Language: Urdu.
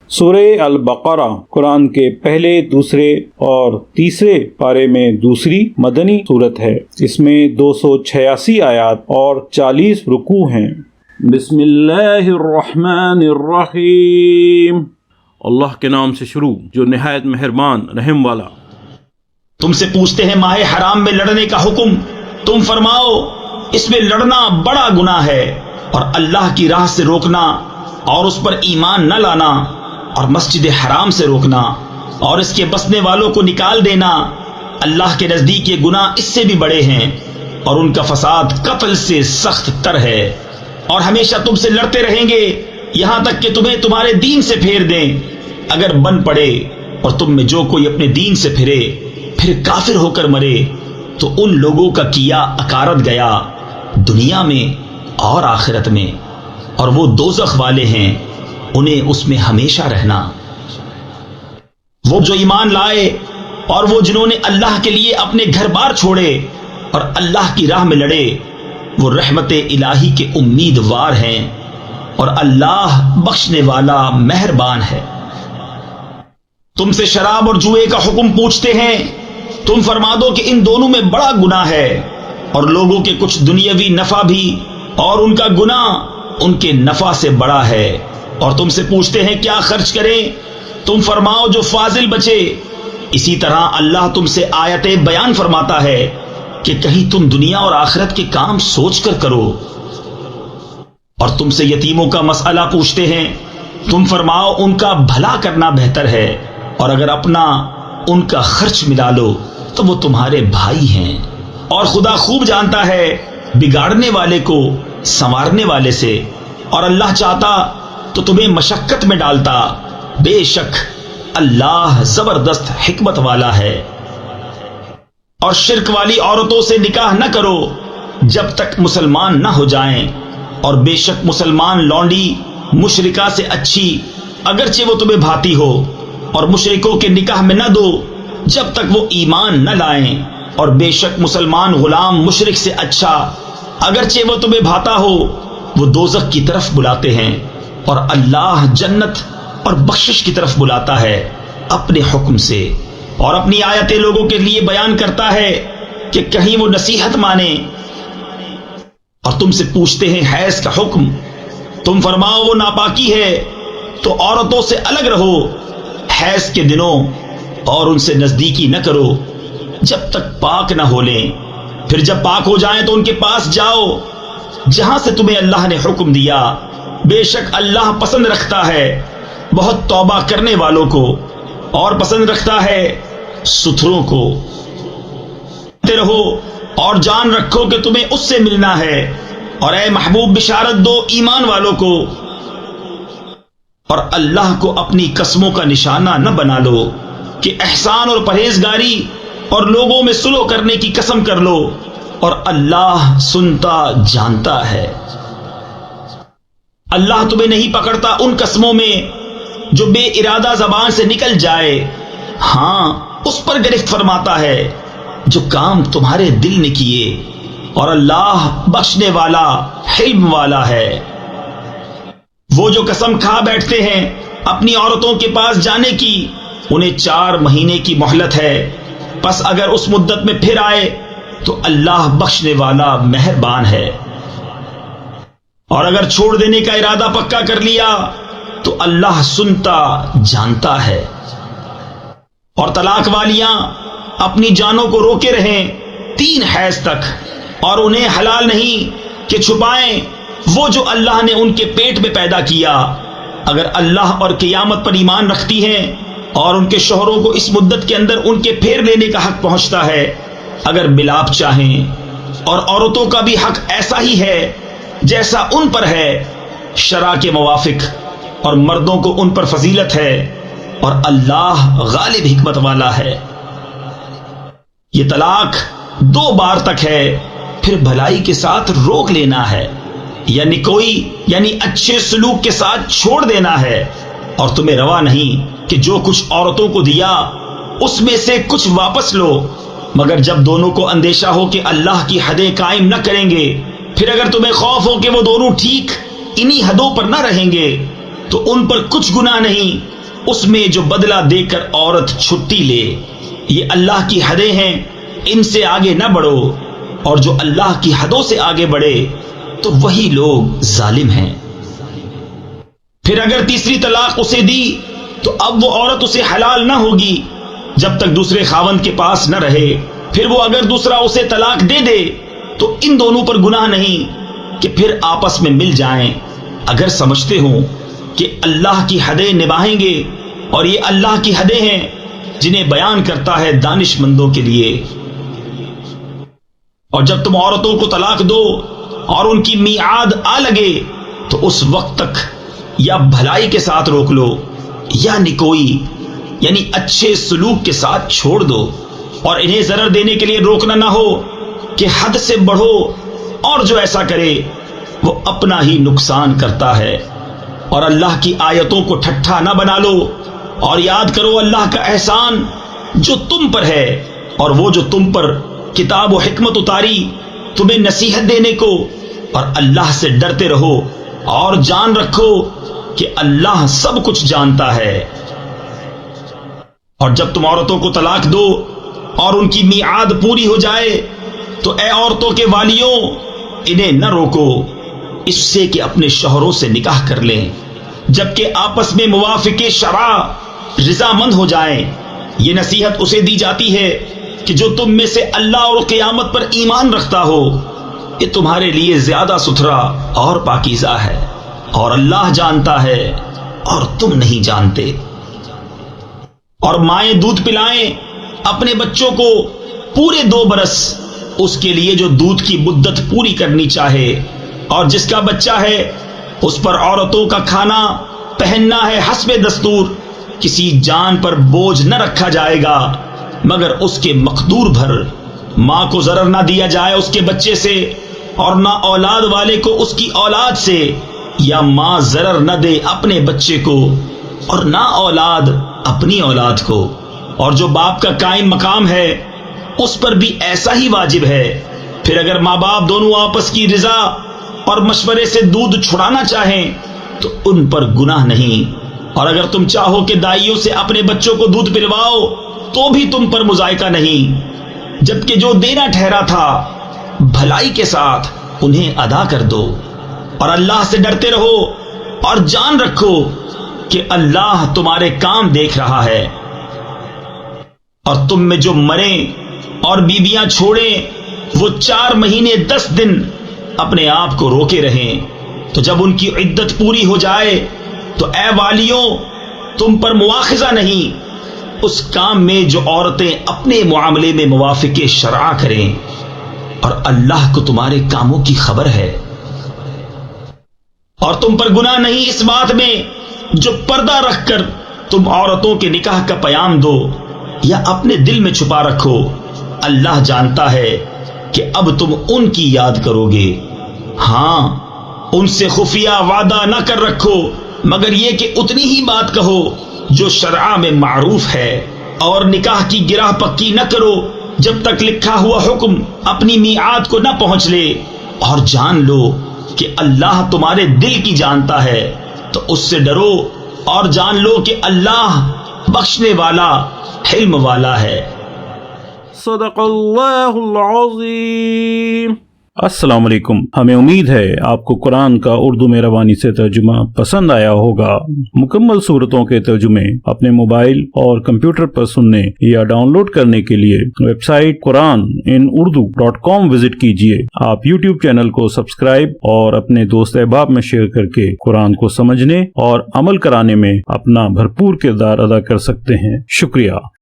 سورہ البقرہ قرآن کے پہلے، دوسرے اور تیسرے پارے میں دوسری مدنی سورت ہے۔ اس میں 286 آیات اور 40 رکوع ہیں۔ بسم اللہ الرحمن الرحیم، اللہ کے نام سے شروع جو نہایت مہربان رحم والا۔ تم سے پوچھتے ہیں ماہ حرام میں لڑنے کا حکم، تم فرماؤ اس میں لڑنا بڑا گناہ ہے، اور اللہ کی راہ سے روکنا اور اس پر ایمان نہ لانا، اور مسجد حرام سے روکنا اور اس کے بسنے والوں کو نکال دینا، اللہ کے نزدیک یہ گناہ اس سے بھی بڑے ہیں، اور ان کا فساد قتل سے سخت تر ہے، اور ہمیشہ تم سے لڑتے رہیں گے یہاں تک کہ تمہیں تمہارے دین سے پھیر دیں۔ اگر بن پڑے اور تم میں جو کوئی اپنے دین سے پھرے پھر کافر ہو کر مرے تو ان لوگوں کا کیا اکارت گیا دنیا میں اور آخرت میں، اور وہ دوزخ والے ہیں، انہیں اس میں ہمیشہ رہنا۔ وہ جو ایمان لائے اور وہ جنہوں نے اللہ کے لیے اپنے گھر بار چھوڑے اور اللہ کی راہ میں لڑے، وہ رحمت الہی کے امیدوار ہیں، اور اللہ بخشنے والا مہربان ہے۔ تم سے شراب اور جوئے کا حکم پوچھتے ہیں، تم فرما دو کہ ان دونوں میں بڑا گناہ ہے، اور لوگوں کے کچھ دنیاوی نفع بھی، اور ان کا گناہ ان کے نفع سے بڑا ہے۔ اور تم سے پوچھتے ہیں کیا خرچ کریں، تم فرماؤ جو فاضل بچے۔ اسی طرح اللہ تم سے آیتیں بیان فرماتا ہے کہ کہیں تم دنیا اور آخرت کے کام سوچ کر کرو۔ اور تم سے یتیموں کا مسئلہ پوچھتے ہیں، تم فرماؤ ان کا بھلا کرنا بہتر ہے، اور اگر اپنا ان کا خرچ ملا لو تو وہ تمہارے بھائی ہیں، اور خدا خوب جانتا ہے بگاڑنے والے کو سنوارنے والے سے، اور اللہ چاہتا تو تمہیں مشقت میں ڈالتا، بے شک اللہ زبردست حکمت والا ہے۔ اور شرک والی عورتوں سے نکاح نہ کرو جب تک مسلمان نہ ہو جائیں، اور بے شک مسلمان لونڈی مشرکہ سے اچھی اگرچہ وہ تمہیں بھاتی ہو، اور مشرکوں کے نکاح میں نہ دو جب تک وہ ایمان نہ لائیں، اور بے شک مسلمان غلام مشرک سے اچھا اگرچہ وہ تمہیں بھاتا ہو، وہ دوزخ کی طرف بلاتے ہیں، اور اللہ جنت اور بخشش کی طرف بلاتا ہے اپنے حکم سے، اور اپنی آیتیں لوگوں کے لیے بیان کرتا ہے کہ کہیں وہ نصیحت مانے۔ اور تم سے پوچھتے ہیں حیض کا حکم، تم فرماؤ وہ ناپاکی ہے، تو عورتوں سے الگ رہو حیض کے دنوں، اور ان سے نزدیکی نہ کرو جب تک پاک نہ ہو لیں، پھر جب پاک ہو جائیں تو ان کے پاس جاؤ جہاں سے تمہیں اللہ نے حکم دیا، بے شک اللہ پسند رکھتا ہے بہت توبہ کرنے والوں کو، اور پسند رکھتا ہے ستھروں کو۔ رہو اور جان رکھو کہ تمہیں اس سے ملنا ہے، اور اے محبوب بشارت دو ایمان والوں کو، اور اللہ کو اپنی قسموں کا نشانہ نہ بنا لو کہ احسان اور پرہیزگاری اور لوگوں میں صلح کرنے کی قسم کر لو، اور اللہ سنتا جانتا ہے۔ اللہ تمہیں نہیں پکڑتا ان قسموں میں جو بے ارادہ زبان سے نکل جائے، ہاں اس پر گرفت فرماتا ہے جو کام تمہارے دل نے کیے، اور اللہ بخشنے والا حلم والا ہے۔ وہ جو قسم کھا بیٹھتے ہیں اپنی عورتوں کے پاس جانے کی، انہیں 4 مہینے کی مہلت ہے، پس اگر اس مدت میں پھر آئے تو اللہ بخشنے والا مہربان ہے، اور اگر چھوڑ دینے کا ارادہ پکا کر لیا تو اللہ سنتا جانتا ہے۔ اور طلاق والیاں اپنی جانوں کو روکے رہیں 3 حیض تک، اور انہیں حلال نہیں کہ چھپائیں وہ جو اللہ نے ان کے پیٹ میں پیدا کیا، اگر اللہ اور قیامت پر ایمان رکھتی ہیں، اور ان کے شوہروں کو اس مدت کے اندر ان کے پھیر لینے کا حق پہنچتا ہے اگر ملاپ چاہیں، اور عورتوں کا بھی حق ایسا ہی ہے جیسا ان پر ہے شرع کے موافق، اور مردوں کو ان پر فضیلت ہے، اور اللہ غالب حکمت والا ہے۔ یہ طلاق 2 بار تک ہے، پھر بھلائی کے ساتھ روک لینا ہے، یعنی اچھے سلوک کے ساتھ چھوڑ دینا ہے، اور تمہیں روا نہیں کہ جو کچھ عورتوں کو دیا اس میں سے کچھ واپس لو، مگر جب دونوں کو اندیشہ ہو کہ اللہ کی حدیں قائم نہ کریں گے، پھر اگر تمہیں خوف ہو کہ وہ دونوں ٹھیک انہی حدوں پر نہ رہیں گے تو ان پر کچھ گناہ نہیں اس میں جو بدلہ دے کر عورت چھٹی لے، یہ اللہ کی حدیں ہیں، ان سے آگے نہ بڑھو، اور جو اللہ کی حدوں سے آگے بڑھے تو وہی لوگ ظالم ہیں۔ پھر اگر تیسری طلاق اسے دی تو اب وہ عورت اسے حلال نہ ہوگی جب تک دوسرے خاوند کے پاس نہ رہے۔ پھر وہ اگر دوسرا اسے طلاق دے دے تو ان دونوں پر گناہ نہیں کہ پھر آپس میں مل جائیں، اگر سمجھتے ہوں کہ اللہ کی حدیں نبھائیں گے، اور یہ اللہ کی حدیں ہیں جنہیں بیان کرتا ہے دانش مندوں کے لیے۔ اور جب تم عورتوں کو طلاق دو اور ان کی میعاد آ لگے تو اس وقت تک یا بھلائی کے ساتھ روک لو یا نکوئی یعنی اچھے سلوک کے ساتھ چھوڑ دو، اور انہیں ضرر دینے کے لیے روکنا نہ ہو کہ حد سے بڑھو، اور جو ایسا کرے وہ اپنا ہی نقصان کرتا ہے۔ اور اللہ کی آیتوں کو ٹھٹھا نہ بنا لو، اور یاد کرو اللہ کا احسان جو تم پر ہے، اور وہ جو تم پر کتاب و حکمت اتاری تمہیں نصیحت دینے کو، اور اللہ سے ڈرتے رہو اور جان رکھو کہ اللہ سب کچھ جانتا ہے۔ اور جب تم عورتوں کو طلاق دو اور ان کی میعاد پوری ہو جائے تو اے عورتوں کے والیوں، انہیں نہ روکو اس سے کہ اپنے شوہروں سے نکاح کر لیں جبکہ آپس میں موافق شرع رضامند ہو جائیں۔ یہ نصیحت اسے دی جاتی ہے کہ جو تم میں سے اللہ اور قیامت پر ایمان رکھتا ہو، یہ تمہارے لیے زیادہ ستھرا اور پاکیزہ ہے، اور اللہ جانتا ہے اور تم نہیں جانتے۔ اور مائیں دودھ پلائیں اپنے بچوں کو پورے 2 برس، اس کے لیے جو دودھ کی مدت پوری کرنی چاہے، اور جس کا بچہ ہے اس پر عورتوں کا کھانا پہننا ہے حسب دستور، کسی جان پر بوجھ نہ رکھا جائے گا مگر اس کے مقدور بھر۔ ماں کو ضرر نہ دیا جائے اس کے بچے سے، اور نہ اولاد والے کو اس کی اولاد سے، یا ماں ضرر نہ دے اپنے بچے کو اور نہ اولاد اپنی اولاد کو۔ اور جو باپ کا قائم مقام ہے اس پر بھی ایسا ہی واجب ہے۔ پھر اگر ماں باپ دونوں آپس کی رضا اور مشورے سے دودھ چھڑانا چاہیں تو ان پر گناہ نہیں، اور اگر تم چاہو کہ دائیوں سے اپنے بچوں کو دودھ پلواؤ تو بھی تم پر مذائقہ نہیں، جبکہ جو دینا ٹھہرا تھا بھلائی کے ساتھ انہیں ادا کر دو۔ اور اللہ سے ڈرتے رہو اور جان رکھو کہ اللہ تمہارے کام دیکھ رہا ہے۔ اور تم میں جو مریں اور بیویاں چھوڑیں وہ 4 مہینے 10 دن اپنے آپ کو روکے رہیں، تو جب ان کی عدت پوری ہو جائے تو اے والیوں، تم پر مواخذہ نہیں اس کام میں جو عورتیں اپنے معاملے میں موافق شرع کریں، اور اللہ کو تمہارے کاموں کی خبر ہے۔ اور تم پر گناہ نہیں اس بات میں جو پردہ رکھ کر تم عورتوں کے نکاح کا پیام دو یا اپنے دل میں چھپا رکھو، اللہ جانتا ہے کہ اب تم ان کی یاد کرو گے۔ ہاں، ان سے خفیہ وعدہ نہ کر رکھو مگر یہ کہ اتنی ہی بات کہو جو شرع میں معروف ہے، اور نکاح کی گرہ پکی نہ کرو جب تک لکھا ہوا حکم اپنی میعاد کو نہ پہنچ لے، اور جان لو کہ اللہ تمہارے دل کی جانتا ہے، تو اس سے ڈرو اور جان لو کہ اللہ بخشنے والا حلم والا ہے۔ صدق اللہ العظیم۔ السلام علیکم، ہمیں امید ہے آپ کو قرآن کا اردو میں روانی سے ترجمہ پسند آیا ہوگا۔ مکمل صورتوں کے ترجمے اپنے موبائل اور کمپیوٹر پر سننے یا ڈاؤن لوڈ کرنے کے لیے ویب سائٹ QuranInUrdu.com وزٹ کیجیے۔ آپ یوٹیوب چینل کو سبسکرائب اور اپنے دوست احباب میں شیئر کر کے قرآن کو سمجھنے اور عمل کرانے میں اپنا بھرپور کردار ادا کر سکتے ہیں۔ شکریہ۔